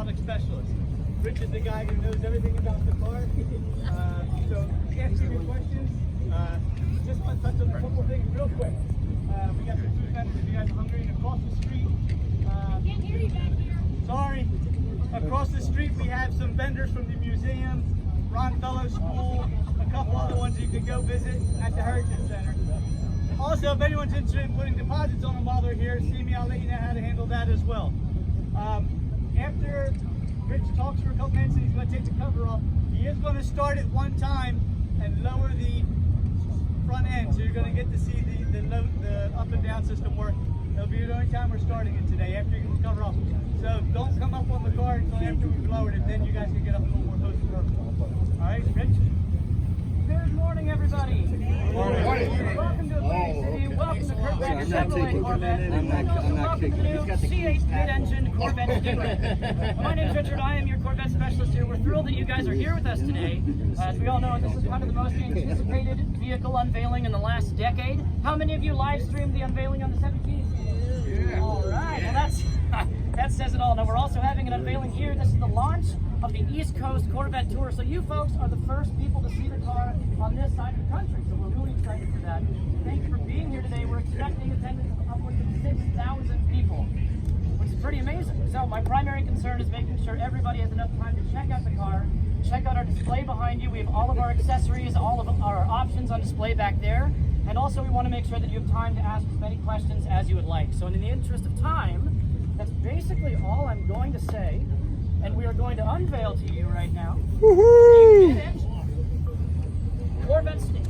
product specialist. Rich is the guy who knows everything about the car. So answer your questions. Just want to touch on a couple things real quick. We got some food vendors if you guys are hungry. And across the street, Can't hear you back here. sorry. Across the street we have some vendors from the museum, Ron Fellow School, a couple other ones you can go visit at the Heritage Center. Also, if anyone's interested in putting deposits on them while they're here, see me, I'll let you know how to handle that as well. After Rich talks for a couple minutes and he's going to take the cover off, he is going to start at one time and lower the front end, so you're going to get to see the up and down system work. It'll be the only time we're starting it today, after you get the cover off. So don't come up on the car until after we've lowered it, then you guys can get up a little more close to her. Alright, Rich? Good morning, everybody. Good morning. Welcome to Atlantic City. Welcome to Corvette Chevrolet Corvette. I'm not kicking. He's got the C8 mid-engine Corvette Stingray. My name's Richard. I am your Corvette specialist here. We're thrilled that you guys are here with us today. As we all know, this is one of the most anticipated vehicle unveiling in the last decade. How many of you live streamed the unveiling on the 17th? Yeah. All right. Well, that says it all. Now, we're also having an unveiling here. This is the launch of the East Coast Corvette Tour. So you folks are the first people to see the car on this side of the country. So we're really excited for that. Thank you for being here today. We're expecting attendance of upwards of 6,000 people, which is pretty amazing. So my primary concern is making sure everybody has enough time to check out the car, check out our display behind you. We have all of our accessories, all of our options on display back there. And also we want to make sure that you have time to ask as many questions as you would like. So in the interest of time, that's basically all I'm going to say. And we are going to unveil to you right now Corvette Stingray.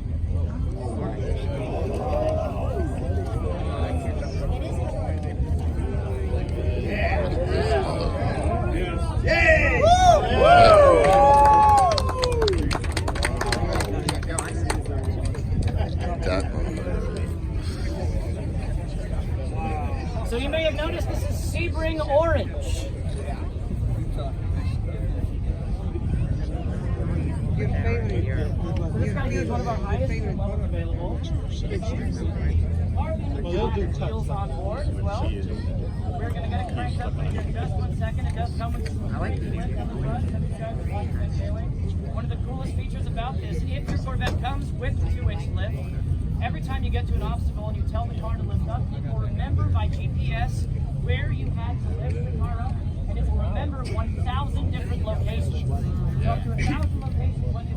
So you may have noticed this is Sebring Orange. This guy is one of our highest levels available. Wheels on board as well. We're going to get it cranked up in just 1 second. It does come with some lift on the front. One of the coolest features about this, if your Corvette comes with the 2-inch lift, every time you get to an obstacle and you tell the car to lift up, it will remember by GPS where you had to lift the car up, and it will remember 1,000 different locations. So up to 1,000 locations when you